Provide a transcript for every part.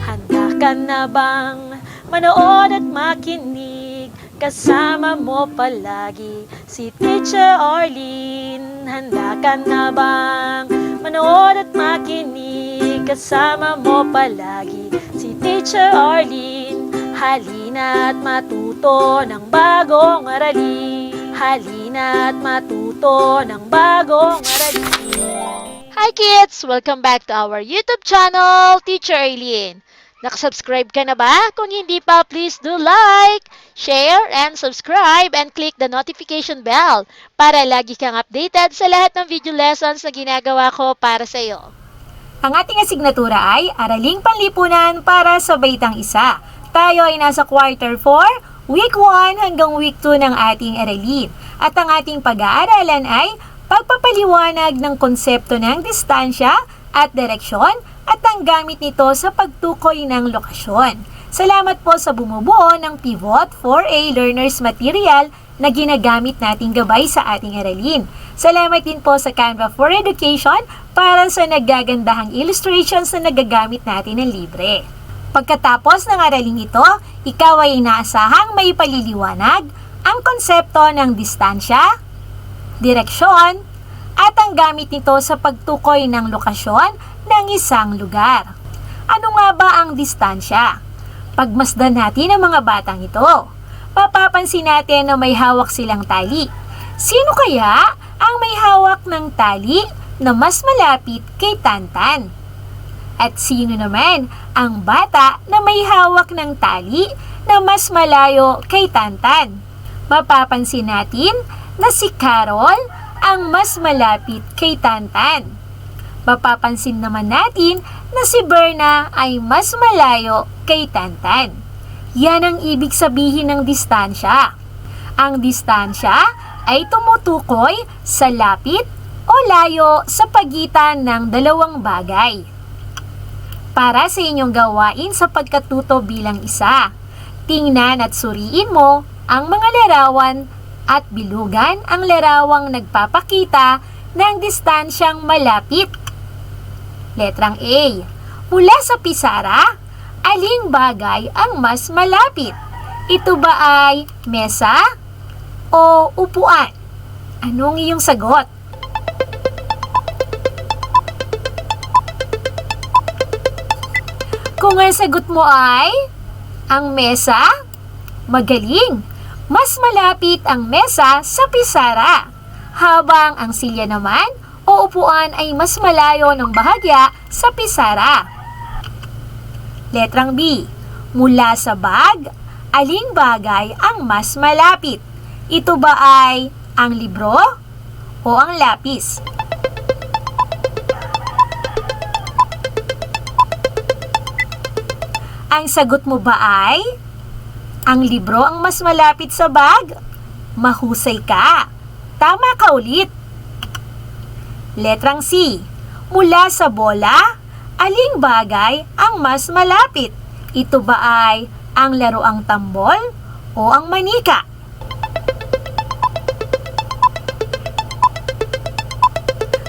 Handa ka na bang manood at makinig? Kasama mo palagi si Teacher Arlene. Handa ka na bang manood at makinig? Kasama mo palagi si Teacher Arlene. Halina't matuto ng bagong aralin. Halina't matuto ng bagong aralin. Hi kids! Welcome back to our YouTube channel, Teacher Arlene. Nakasubscribe ka na ba? Kung hindi pa, please do like, share, and subscribe, and click the notification bell para lagi kang updated sa lahat ng video lessons na ginagawa ko para sa iyo. Ang ating asignatura ay Araling Panlipunan para sa Baitang Isa. Tayo ay nasa quarter 4, week 1 hanggang week 2 ng ating aralin. At ang ating pag-aaralan ay pagpapaliwanag ng konsepto ng distansya at direksyon at ang gamit nito sa pagtukoy ng lokasyon. Salamat po sa bumubuo ng Pivot 4A Learners Material na ginagamit nating gabay sa ating aralin. Salamat din po sa Canva for Education para sa naggagandahang illustrations na nagagamit natin ng libre. Pagkatapos ng araling ito, ikaw ay inaasahang may paliliwanag ang konsepto ng distansya, direksyon, at ang gamit nito sa pagtukoy ng lokasyon ng isang lugar. Ano nga ba ang distansya? Pagmasdan natin ang mga batang ito, mapapansin natin na may hawak silang tali. Sino kaya ang may hawak ng tali na mas malapit kay Tantan? At sino naman ang bata na may hawak ng tali na mas malayo kay Tantan? Mapapansin natin na si Carol ang mas malapit kay Tantan. Mapapansin naman natin na si Berna ay mas malayo kay Tantan. Yan ang ibig sabihin ng distansya. Ang distansya ay tumutukoy sa lapit o layo sa pagitan ng dalawang bagay. Para sa inyong gawain sa pagkatuto bilang isa, tingnan at suriin mo ang mga larawan at bilugan ang larawang nagpapakita ng distansyang malapit. Letrang A. Mula sa pisara, aling bagay ang mas malapit? Ito ba ay mesa o upuan? Anong iyong sagot? Kung ang sagot mo ay ang mesa, magaling! Mas malapit ang mesa sa pisara, habang ang silya naman o upuan ay mas malayo ng bahagya sa pisara. Letrang B. Mula sa bag, aling bagay ang mas malapit? Ito ba ay ang libro o ang lapis? Ang sagot mo ba ay ang libro ang mas malapit sa bag? Mahusay ka. Tama ka ulit. Letrang C. Mula sa bola, aling bagay ang mas malapit? Ito ba ay ang laruang tambol o ang manika?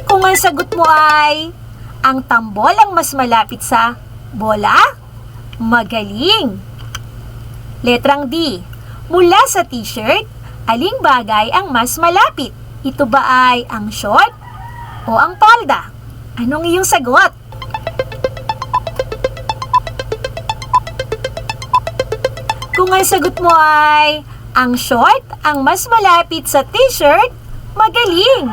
Kung ang sagot mo ay ang tambol ang mas malapit sa bola, magaling! Letrang D. Mula sa t-shirt, aling bagay ang mas malapit? Ito ba ay ang short o ang palda? Anong iyong sagot? Kung ang sagot mo ay ang short ang mas malapit sa t-shirt, magaling!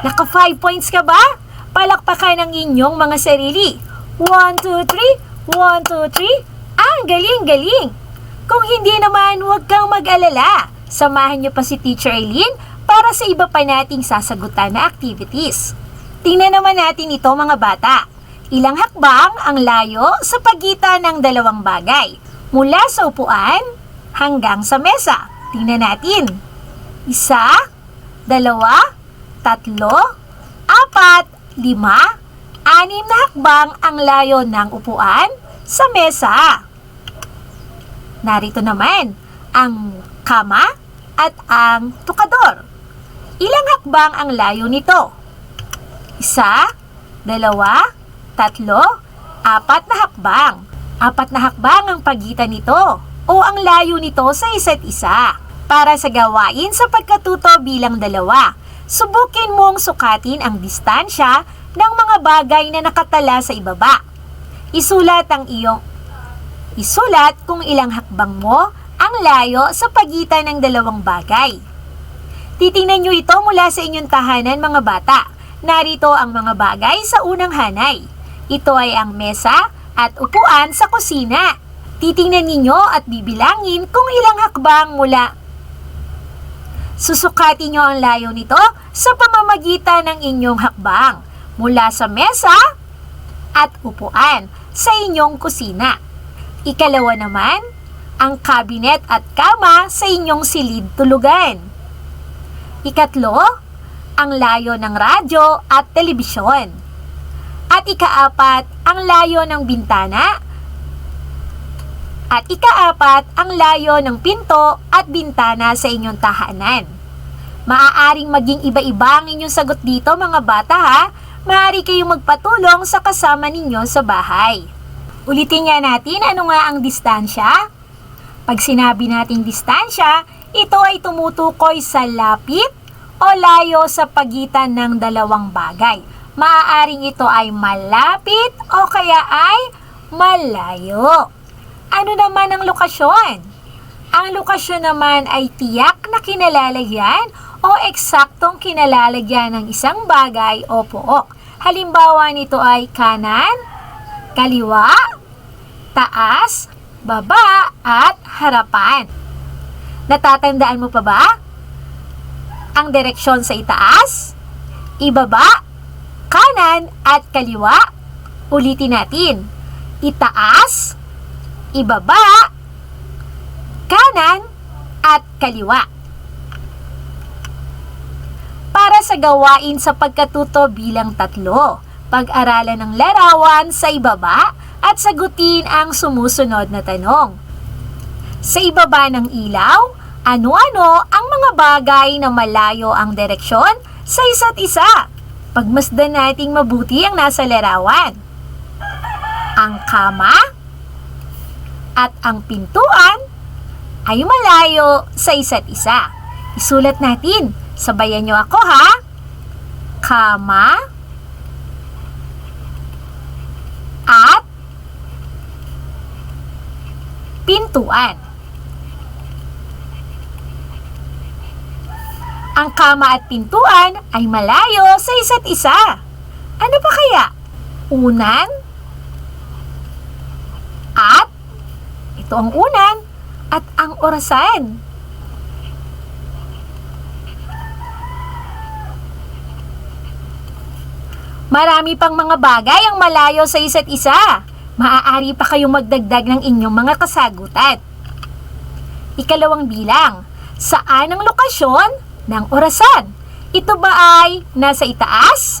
Naka 5 points ka ba? Palakpakan ang inyong mga sarili. 1, 2, 3. 1, 2, 3. Ang galing-galing! Kung hindi naman, huwag kang mag-alala. Samahan niyo pa si Teacher Arlene para sa iba pa nating sasagutan na activities. Tingnan naman natin ito mga bata. Ilang hakbang ang layo sa pagitan ng dalawang bagay? Mula sa upuan hanggang sa mesa. Tingnan natin. 1, 2, 3, 4, 5, 6 na hakbang ang layo ng upuan sa mesa. Narito naman ang kama at ang tukador. Ilang hakbang ang layo nito? 1, 2, 3, 4 na hakbang. 4 na hakbang ang pagitan nito o ang layo nito sa isa't isa. Para sa gawain sa pagkatuto bilang 2, subukin mong sukatin ang distansya ng mga bagay na nakatala sa ibaba. Isulat kung ilang hakbang mo ang layo sa pagitan ng 2 bagay. Titingnan nyo ito mula sa inyong tahanan, mga bata. Narito ang mga bagay sa unang hanay. Ito ay ang mesa at upuan sa kusina. Titingnan ninyo at bibilangin kung ilang hakbang mula. Susukatin nyo ang layo nito sa pamamagitan ng inyong hakbang mula sa mesa at upuan sa inyong kusina. Ikalawa naman, ang kabinet at kama sa inyong silid tulugan. Ikatlo, ang layo ng radyo at telebisyon. At ikaapat, ang layo ng bintana. At ikaapat, ang layo ng pinto at bintana sa inyong tahanan. Maaaring maging iba-iba ang inyong sagot dito, mga bata, ha? Maaari kayong magpatulong sa kasama ninyo sa bahay. Ulitin nga natin ano nga ang distansya. Pag sinabi nating distansya, ito ay tumutukoy sa lapit o layo sa pagitan ng 2 bagay. Maaaring ito ay malapit o kaya ay malayo. Ano naman ang lokasyon? Ang lokasyon naman ay tiyak na kinalalagyan o eksaktong kinalalagyan ng isang bagay o pook. Halimbawa nito ay kanan, kaliwa, taas, baba, at harapan. Natatandaan mo pa ba? Ang direksyon sa itaas, ibaba, kanan, at kaliwa. Ulitin natin. Itaas, ibaba, kanan, at kaliwa. Para sa gawain sa pagkatuto bilang 3, pag-aralan ng larawan sa ibaba at sagutin ang sumusunod na tanong. Sa ibaba ng ilaw, ano-ano ang mga bagay na malayo ang direksyon sa isa't isa? Pagmasdan nating mabuti ang nasa larawan. Ang kama at ang pintuan ay malayo sa isa't isa. Isulat natin. Sabayan nyo ako, ha? Kama at pintuan. Ang kama at pintuan ay malayo sa isa't isa. Ano ba kaya? Unan at ito ang unan at ang orasan. Marami pang mga bagay ang malayo sa isa't isa. Maaari pa kayong magdagdag ng inyong mga kasagutan. Ikalawang bilang, saan ang lokasyon ng orasan? Ito ba ay nasa itaas?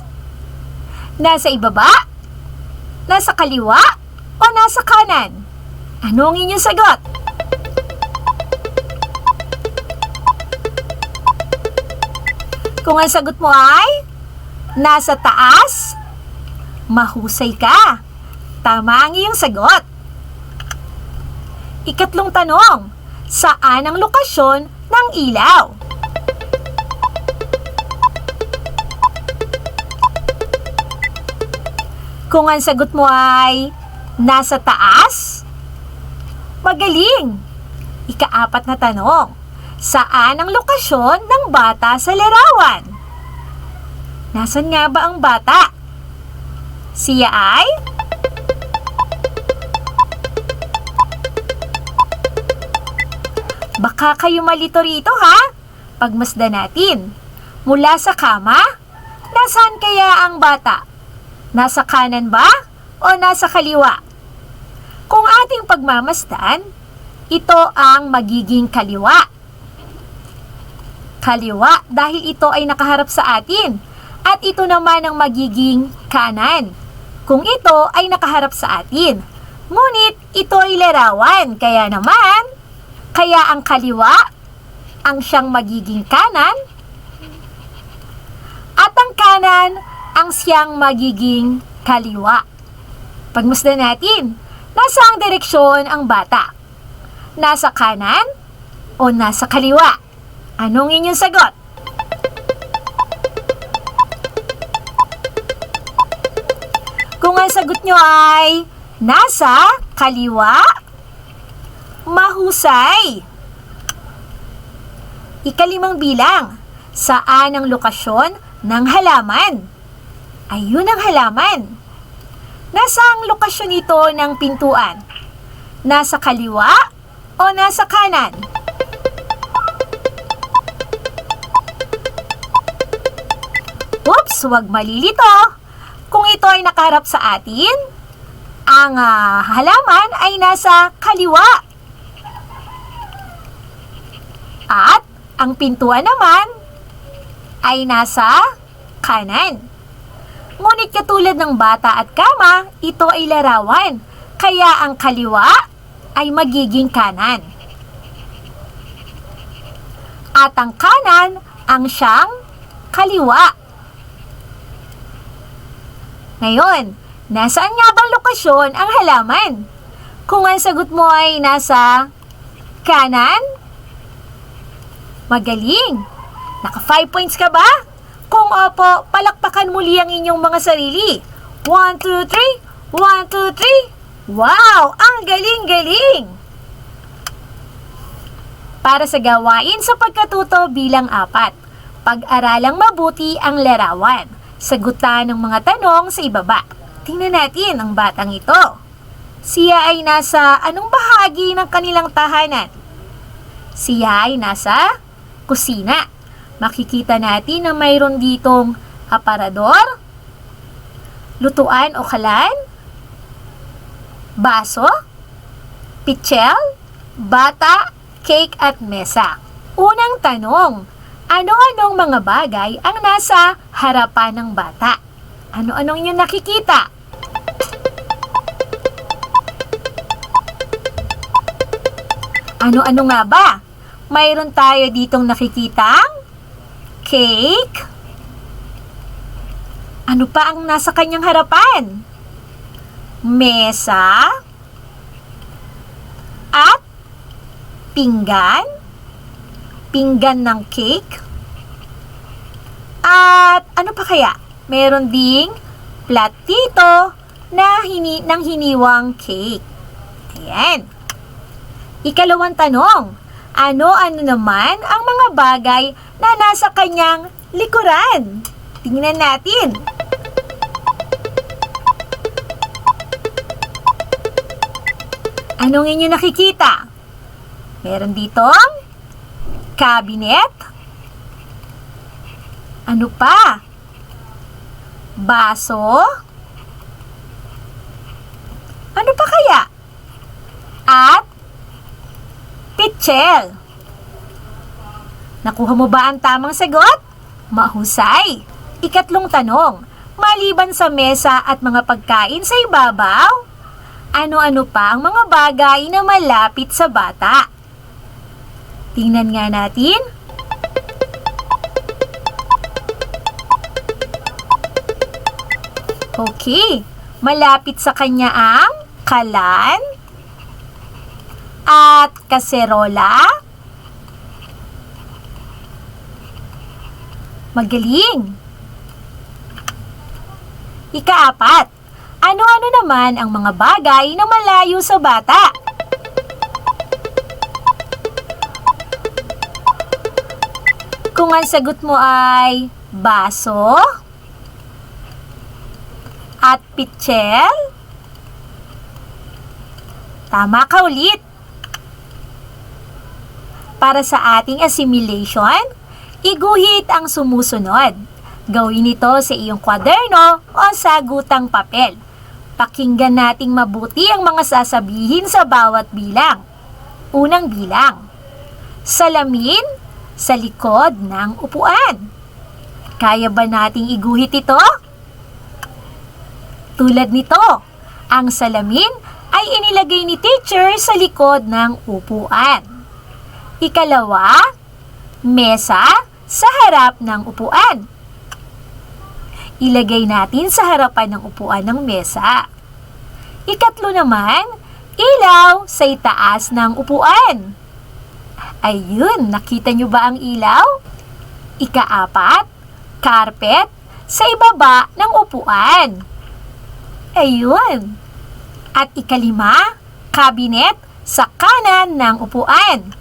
Nasa ibaba? Nasa kaliwa? O nasa kanan? Ano ang inyong sagot? Kung ang sagot mo ay nasa taas, mahusay ka. Tama ang iyong sagot. Ikatlong tanong, saan ang lokasyon ng ilaw? Kung ang sagot mo ay nasa taas, magaling. Ikaapat na tanong, saan ang lokasyon ng bata sa larawan? Nasaan nga ba ang bata? Siya ay? Baka kayo malito rito, ha? Pagmasdan natin. Mula sa kama, nasaan kaya ang bata? Nasa kanan ba o nasa kaliwa? Kung ating pagmamasdan, ito ang magiging kaliwa. Kaliwa dahil ito ay nakaharap sa atin. At ito naman ang magiging kanan kung ito ay nakaharap sa atin. Ngunit ito ay larawan, kaya ang kaliwa ang siyang magiging kanan kanan ang siyang magiging kaliwa. Pagmasdan natin, nasaang direksyon ang bata? Nasa kanan o nasa kaliwa? Anong inyong sagot? Kung ang sagot nyo ay nasa kaliwa, mahusay. Ikalimang bilang, saan ang lokasyon ng halaman? Ayun ang halaman. Nasaan ang lokasyon nito ng pintuan? Nasa kaliwa o nasa kanan? Oops, huwag malilito. Kung ito ay nakaharap sa atin, ang halaman ay nasa kaliwa. At ang pintuan naman ay nasa kanan. Ngunit katulad ng bata at kama, ito ay larawan. Kaya ang kaliwa ay magiging kanan. At ang kanan ang siyang kaliwa. Ngayon, nasaan nga bang lokasyon ang halaman? Kung ang sagot mo ay nasa kanan, magaling. Naka 5 points ka ba? Kung opo, palakpakan muli ang inyong mga sarili. 1, 2, 3. 1, 2, 3. Wow! Ang galing-galing! Para sa gawain sa pagkatuto bilang 4, pag-aralang mabuti ang larawan. Sagutan ng mga tanong sa ibaba. Tingnan natin ang batang ito. Siya ay nasa anong bahagi ng kanilang tahanan? Siya ay nasa kusina. Makikita natin na mayroon ditong aparador, lutuan o kalan, baso, pichel, bata, cake at mesa. Unang tanong, ano-anong mga bagay ang nasa harapan ng bata? Ano-anong inyong nakikita? Ano-ano nga ba? Mayroon tayo ditong nakikitang cake. Ano pa ang nasa kanyang harapan? Mesa. At pinggan. Pinggan ng cake. At ano pa kaya? Meron ding platito na ng hiniwang cake. Ayan. Ikalawang tanong. Ano-ano naman ang mga bagay na nasa kanyang likuran? Tingnan natin. Anong inyo nakikita? Meron ditong cabinet. Ano pa? Baso. Ano pa kaya? At pichel. Nakuha mo ba ang tamang sagot? Mahusay. Ikatlong tanong, maliban sa mesa at mga pagkain sa ibabaw, ano-ano pa ang mga bagay na malapit sa bata? Tingnan nga natin. Okay, malapit sa kanya ang kalan at kaserola. Magaling! Ika-4, ano-ano naman ang mga bagay na malayo sa bata? Kung ang sagot mo ay baso at pichel, tama ka ulit. Para sa ating assimilation, iguhit ang sumusunod. Gawin ito sa iyong kwaderno o sagutang papel. Pakinggan nating mabuti ang mga sasabihin sa bawat bilang. Unang bilang, salamin sa likod ng upuan. Kaya ba nating iguhit ito? Tulad nito, ang salamin ay inilagay ni teacher sa likod ng upuan. Ikalawa, mesa sa harap ng upuan. ilagay natin sa harapan ng upuan ng mesa. Ikatlo naman, ilaw sa itaas ng upuan. Ayun, nakita nyo ba ang ilaw? Ikaapat, carpet sa ibaba ng upuan. Ayun. At ikalima, cabinet sa kanan ng upuan.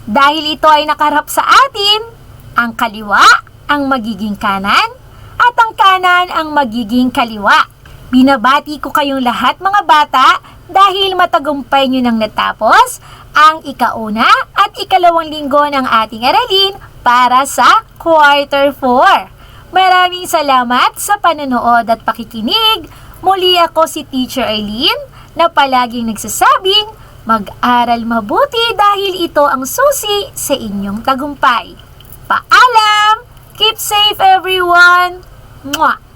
Dahil ito ay nakaharap sa atin, ang kaliwa ang magiging kanan at ang kanan ang magiging kaliwa. Binabati ko kayong lahat mga bata dahil matagumpay nyo nang natapos ang ika-una at ikalawang linggo ng ating aralin para sa quarter 4. Maraming salamat sa panonood at pakikinig. Muli ako si Teacher Arlene na palaging nagsasabing mag-aral mabuti dahil ito ang susi sa inyong tagumpay. Paalam! Keep safe everyone! Mwah!